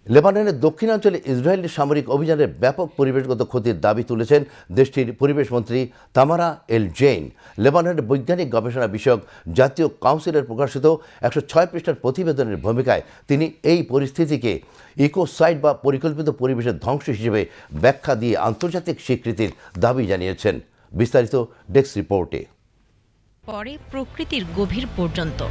লেবাননের দক্ষিণাঞ্চলে ইসরায়েলের সামরিক অভিযানের ব্যাপক পরিবেশগত ক্ষতির দাবি তুলেছেন দেশটির পরিবেশ মন্ত্রী তামারা এল জেইন। লেবাননের বৈজ্ঞানিক গবেষণা বিষয়ক জাতীয় কাউন্সিলের প্রকাশিত 106 পৃষ্ঠার প্রতিবেদনের ভূমিকায় তিনি এই পরিস্থিতিকে ইকোসাইড বা পরিকল্পিত পরিবেশের ধ্বংস হিসেবে ব্যাখ্যা দিয়ে আন্তর্জাতিক স্বীকৃতির দাবি জানিয়েছেন। বিস্তারিত ডেস্ক রিপোর্টে। পরে প্রকৃতির গভীর পর্যন্ত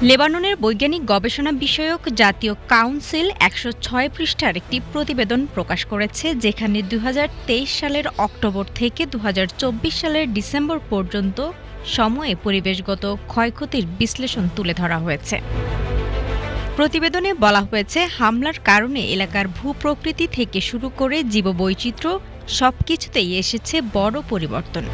লেবাননের বৈজ্ঞানিক গবেষণা বিষয়ক জাতীয় কাউন্সিল 106 পৃষ্ঠার একটি প্রতিবেদন প্রকাশ করেছে, যেখানে 2023 সালের অক্টোবর থেকে 2024 সালের ডিসেম্বর পর্যন্ত সময়ে পরিবেশগত ক্ষয়ক্ষতির বিশ্লেষণ তুলে ধরা হয়েছে। প্রতিবেদনে বলা হয়েছে, হামলার কারণে এলাকার ভূপ্রকৃতি থেকে শুরু করে জীববৈচিত্র্য সবকিছুতেই এসেছে বড় পরিবর্তন।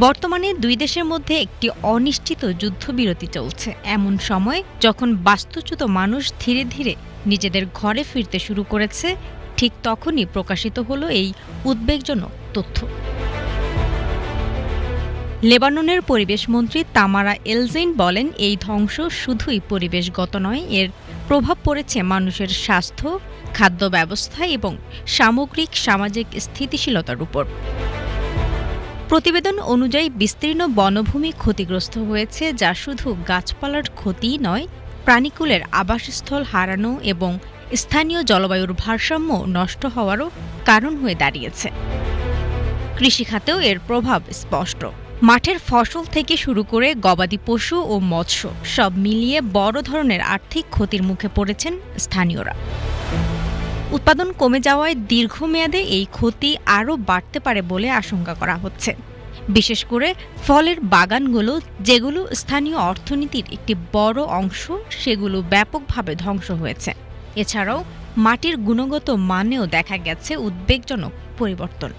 বর্তমানে দুই দেশের মধ্যে একটি অনিশ্চিত যুদ্ধবিরতি চলছে। এমন সময় যখন বাস্তুচ্যুত মানুষ ধীরে ধীরে নিজেদের ঘরে ফিরতে শুরু করেছে, ঠিক তখনই প্রকাশিত হলো এই উদ্বেগজনক তথ্য। লেবাননের পরিবেশ মন্ত্রী তামারা এলজেইন বলেন, এই ধ্বংস শুধুই পরিবেশগত নয়, এর প্রভাব পড়েছে মানুষের স্বাস্থ্য, খাদ্য ব্যবস্থা এবং সামগ্রিক সামাজিক স্থিতিশীলতার উপর। প্রতিবেদন অনুযায়ী বিস্তীর্ণ বনভূমি ক্ষতিগ্রস্ত হয়েছে, যা শুধু গাছপালার ক্ষতিই নয়, প্রাণীকুলের আবাসস্থল হারানো এবং স্থানীয় জলবায়ুর ভারসাম্য নষ্ট হওয়ারও কারণ হয়ে দাঁড়িয়েছে। কৃষিখাতেও এর প্রভাব স্পষ্ট। মাঠের ফসল থেকে শুরু করে গবাদি পশু ও মৎস্য সব মিলিয়ে বড় ধরনের আর্থিক ক্ষতির মুখে পড়েছেন স্থানীয়রা। উৎপাদন কমে যাওয়ায় দীর্ঘমেয়াদে এই ক্ষতি আরও বাড়তে পারে বলে আশঙ্কা করা হচ্ছে। বিশেষ করে ফলের বাগানগুলো, যেগুলো স্থানীয় অর্থনীতির একটি বড় অংশ, সেগুলো ব্যাপকভাবে ধ্বংস হয়েছে। এছাড়াও মাটির গুণগত মানেও দেখা গেছে উদ্বেগজনক পরিবর্তন।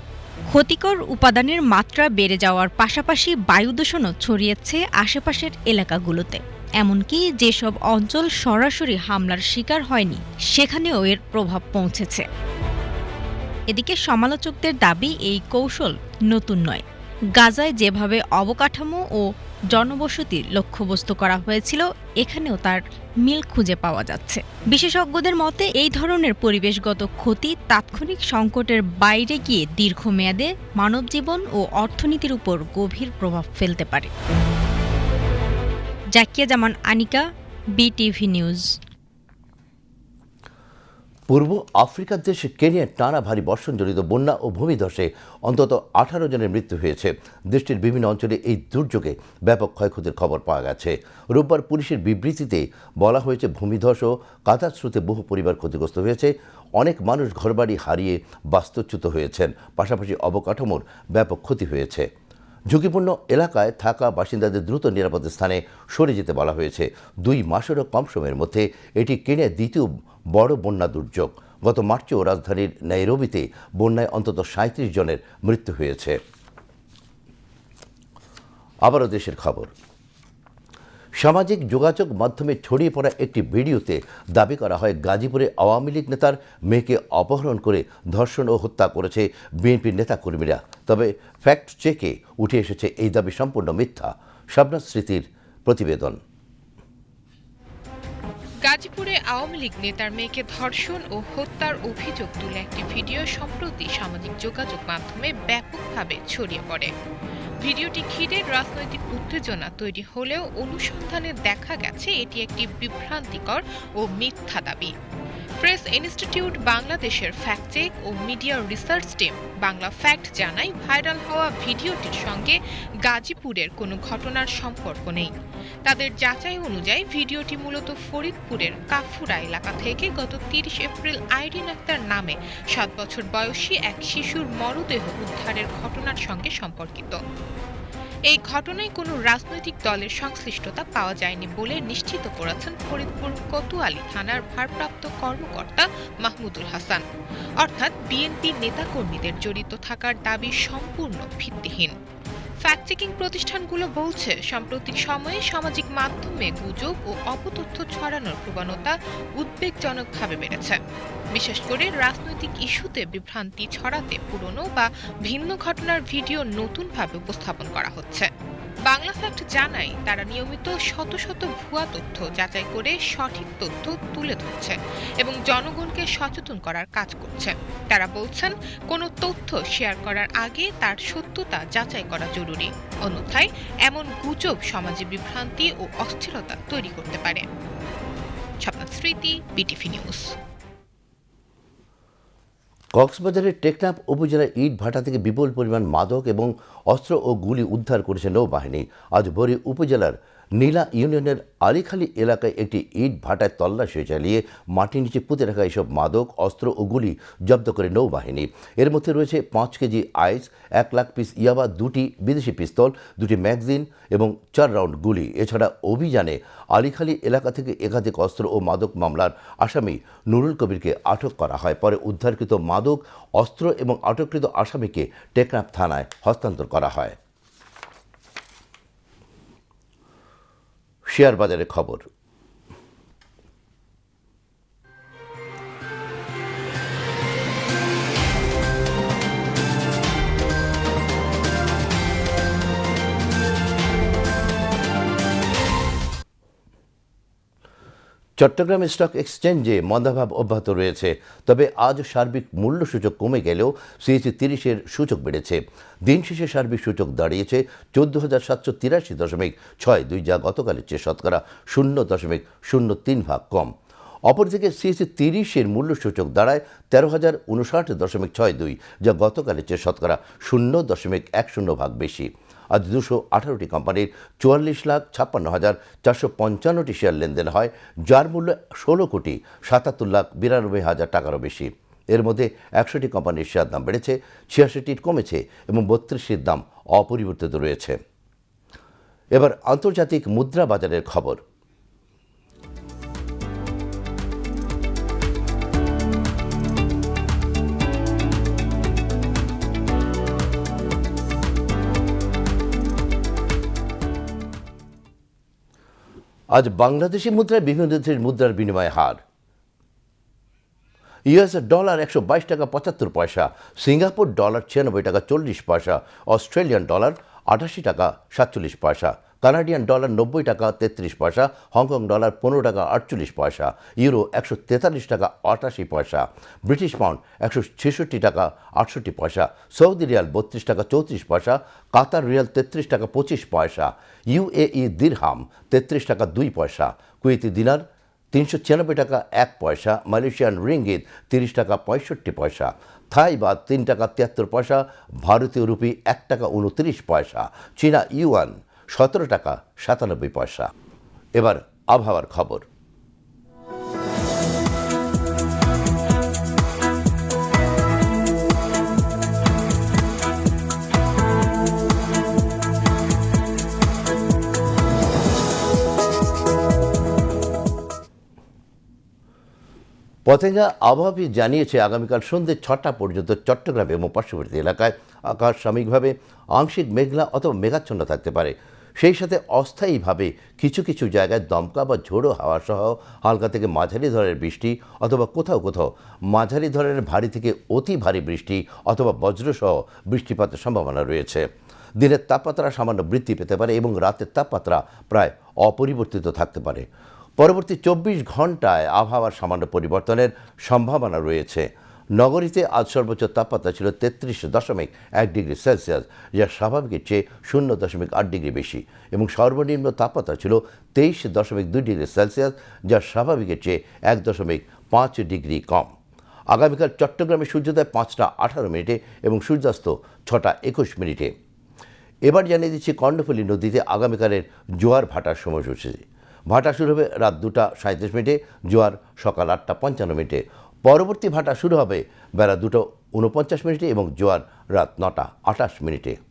ক্ষতিকর উপাদানের মাত্রা বেড়ে যাওয়ার পাশাপাশি বায়ুদূষণও ছড়িয়েছে আশেপাশের এলাকাগুলোতে। এমনকি যেসব অঞ্চল সরাসরি হামলার শিকার হয়নি, সেখানেও এর প্রভাব পৌঁছেছে। এদিকে সমালোচকদের দাবি, এই কৌশল নতুন নয়। গাজায় যেভাবে অবকাঠামো ও জনবসতির লক্ষ্যবস্তু করা হয়েছিল, এখানেও তার মিল খুঁজে পাওয়া যাচ্ছে। বিশেষজ্ঞদের মতে, এই ধরনের পরিবেশগত ক্ষতি তাৎক্ষণিক সংকটের বাইরে গিয়ে দীর্ঘমেয়াদে মানবজীবন ও অর্থনীতির উপর গভীর প্রভাব ফেলতে পারে। জাকিয়া জামান, আনিকা, বিটিভি নিউজ। পূর্ব আফ্রিকার দেশ কেনিয়ার টানা ভারী বর্ষণজনিত বন্যা ও ভূমিধসে অন্তত 18 জনের মৃত্যু হয়েছে। দেশটির বিভিন্ন অঞ্চলে এই দুর্যোগে ব্যাপক ক্ষয়ক্ষতির খবর পাওয়া গেছে। রোববার পুলিশের বিবৃতিতে বলা হয়েছে, ভূমিধস ও কাদার স্রোতে বহু পরিবার ক্ষতিগ্রস্ত হয়েছে। অনেক মানুষ ঘরবাড়ি হারিয়ে বাস্তুচ্যুত হয়েছেন, পাশাপাশি অবকাঠামোর ব্যাপক ক্ষতি হয়েছে। ঝুঁকিপূর্ণ এলাকায় থাকা বাসিন্দাদের দ্রুত নিরাপদ স্থানে সরে যেতে বলা হয়েছে। 2 মাসেরও কম সময়ের মধ্যে এটি কেনিয়ার দ্বিতীয় বড় বন্যা দুর্যোগ। গত মার্চেও রাজধানীর নাইরোবিতে বন্যায় অন্তত 37 জনের মৃত্যু হয়েছে। আবারও দেশের খবর। সামাজিক যোগাযোগ মাধ্যমে ছড়িয়ে পড়া একটি ভিডিওতে দাবি করা হয়, গাজীপুরে আওয়ামী লীগ নেতার মেয়েকে অপহরণ করে ধর্ষণ ও হত্যা করেছে বিএনপির নেতাকর্মীরা। তবে ফ্যাক্ট চেকে উঠে এসেছে এই দাবি সম্পূর্ণ মিথ্যা। শাবনাজ স্মৃতির প্রতিবেদন। গাজীপুরে আওয়ামী লীগ নেতার মেয়েকে ধর্ষণ ও হত্যার অভিযোগ তুলে একটি ভিডিও সম্প্রতি সামাজিক যোগাযোগ মাধ্যমে ব্যাপকভাবে ছড়িয়ে পড়ে। ভিডিওটি ঘিরে রাজনৈতিক উত্তেজনা তৈরি হলেও অনুসন্ধানে দেখা গেছে এটি একটি বিভ্রান্তিকর ও মিথ্যা দাবি। প্রেস ইনস্টিটিউট বাংলাদেশের ফ্যাক্ট চেক ও media research team Bangla fact জানায়, ভাইরাল হওয়া ভিডিওটির সঙ্গে গাজীপুরের কোনো ঘটনার সম্পর্ক নেই। তাদের যাচাই অনুযায়ী ভিডিওটি মূলত ফরিদপুরের কাফুরা এলাকা থেকে গত 30 এপ্রিল আইরিন আক্তার নামে 7 বছর বয়সী এক শিশুর মরদেহ উদ্ধারের ঘটনার সঙ্গে সম্পর্কিত। এই ঘটনায় কোনো রাজনৈতিক দলের সংশ্লিষ্টতা পাওয়া যায়নি বলে নিশ্চিত করেছেন ফরিদপুর কোতোয়ালি থানার ভারপ্রাপ্ত কর্মকর্তা মাহমুদুল হাসান। অর্থাৎ বিএনপি নেতাকর্মীদের জড়িত থাকার দাবি সম্পূর্ণ ভিত্তিহীন। ফ্যাক্ট চেকিং প্রতিষ্ঠানগুলো বলছে, সাম্প্রতিক সময়ে সামাজিক মাধ্যমে গুজব ও অপতথ্য ছড়ানোর প্রবণতা উদ্বেগজনকভাবে বেড়েছে। বিশেষ করে রাজনৈতিক ইস্যুতে বিভ্রান্তি ছড়াতে পুরনো বা ভিন্ন ঘটনার ভিডিও নতুনভাবে উপস্থাপন করা হচ্ছে। বাংলা ফ্যাক্ট জানায়, তারা নিয়মিত শত শত ভুয়া তথ্য যাচাই করে সঠিক তথ্য তুলে ধরছে এবং জনগণকে সচেতন করার কাজ করছে। তারা বলছেন, কোনো তথ্য শেয়ার করার আগে তার সত্যতা যাচাই করা জরুরি, অন্যথায় এমন গুজব সমাজে বিভ্রান্তি ও অস্থিরতা তৈরি করতে পারে। শাবনাজ স্মৃতি, বিটিভি নিউজ। কক্সবাজারের টেকনাফ উপজেলার ইট ভাটা থেকে বিপুল পরিমাণ মাদক এবং অস্ত্র ও গুলি উদ্ধার করেছে নৌবাহিনী। আজ ভোরে উপজেলার নীলা ইউনিয়নের আলীখালী এলাকায় একটি ইট ভাটায় তল্লাশি চালিয়ে মাটির নিচে পুঁতে রাখা এসব মাদক, অস্ত্র ও গুলি জব্দ করে নৌবাহিনী। এর মধ্যে রয়েছে 5 কেজি আইস, 1 লাখ পিস ইয়াবা, 2টি বিদেশি পিস্তল, 2টি ম্যাগাজিন এবং 4 রাউন্ড গুলি। এছাড়া অভিযানে আলীখালী এলাকা থেকে একাধিক অস্ত্র ও মাদক মামলার আসামি নুরুল কবিরকে আটক করা হয়। পরে উদ্ধারকৃত মাদক, অস্ত্র এবং আটককৃত আসামিকে টেকনাফ থানায় হস্তান্তর করা হয়। শেয়ার বাজারের খবর। চট্টগ্রাম স্টক এক্সচেঞ্জে মন্দাভাব অব্যাহত রয়েছে। তবে আজ সার্বিক মূল্য সূচক কমে গেলেও সিএসি 30-এর সূচক বেড়েছে। দিন শেষে সার্বিক সূচক দাঁড়িয়েছে 14,783.62, যা গতকালের চেয়ে শতকরা 0.03 কম। অপরদিকে সিএসি 30-এর মূল্য সূচক দাঁড়ায় 13,059.62, যা গতকালের চেয়ে শতকরা 0.10 বেশি। আজ 218টি কোম্পানির 44,56,455টি শেয়ার লেনদেন হয়, যার মূল্য 16,77,92,000 টাকারও বেশি। এর মধ্যে 100টি কোম্পানির শেয়ার দাম বেড়েছে, 86টির কমেছে এবং 32টির দাম অপরিবর্তিত রয়েছে। এবার আন্তর্জাতিক মুদ্রা বাজারের খবর। আজ বাংলাদেশি মুদ্রায় বিভিন্ন দেশের মুদ্রার বিনিময় হার। ইউএস ডলার 122 টাকা 75 পয়সা, সিঙ্গাপুর ডলার 96 টাকা 40 পয়সা, অস্ট্রেলিয়ান ডলার 88 টাকা 47 পয়সা, কানাডিয়ান ডলার 90 টাকা 33 পয়সা, হংকং ডলার 15 টাকা 48 পয়সা, ইউরো 143 টাকা 88 পয়সা, ব্রিটিশ পাউন্ড 166 টাকা 68 পয়সা, সৌদি রিয়াল 32 টাকা 34 পয়সা, কাতার রিয়াল 33 টাকা 25 পয়সা, ইউএই দিরহাম 33 টাকা 2 পয়সা, কুয়েতি দিনার 396 টাকা 1 পয়সা, মালয়েশিয়ান রিঙ্গিত 30 টাকা 65 পয়সা, থাই বাত 3 টাকা 73 পয়সা, ভারতীয় রুপি 1 টাকা 29 পয়সা, চীনা ইউয়ান 17 টাকা 97 পয়সা। এবার আবহাওয়ার খবর। পতেঙ্গা আবহাওয়া জানিয়েছে আগামীকাল সন্ধ্যে 6টা পর্যন্ত চট্টগ্রাম এবং পার্শ্ববর্তী এলাকায় আকাশ সাময়িকভাবে আংশিক মেঘলা অথবা মেঘাচ্ছন্ন থাকতে পারে। সেই সাথে অস্থায়ীভাবে কিছু কিছু জায়গায় দমকা বা ঝোড়ো হাওয়া সহ হালকা থেকে মাঝারি ধরনের বৃষ্টি অথবা কোথাও কোথাও মাঝারি ধরনের ভারী থেকে অতি ভারী বৃষ্টি অথবা বজ্রসহ বৃষ্টিপাতের সম্ভাবনা রয়েছে। দিনের তাপমাত্রা সামান্য বৃদ্ধি পেতে পারে এবং রাতের তাপমাত্রা প্রায় অপরিবর্তিত থাকতে পারে। পরবর্তী 24 ঘন্টায় আবহাওয়ার সামান্য পরিবর্তনের সম্ভাবনা রয়েছে। নগরীতে আজ সর্বোচ্চ তাপমাত্রা ছিল 33.1 ডিগ্রি সেলসিয়াস, যা স্বাভাবিকের চেয়ে 0.8 ডিগ্রি বেশি, এবং সর্বনিম্ন তাপমাত্রা ছিল 23.2 ডিগ্রি সেলসিয়াস, যা স্বাভাবিকের চেয়ে 1.5 ডিগ্রি কম। আগামীকাল চট্টগ্রামে সূর্যোদয় 5টা 18 মিনিটে এবং সূর্যাস্ত 6টা 21 মিনিটে। এবার জানিয়ে দিচ্ছি কর্ণফুলী নদীতে আগামীকালের জোয়ার ভাটার সময়সূচি। ভাটা শুরু হবে রাত 2টা 37 মিনিটে, জোয়ার সকাল 8টা 55 মিনিটে। পরবর্তী ভাটা শুরু হবে বেলা 2টা 49 মিনিটে এবং জোয়ার রাত 9টা 28 মিনিটে।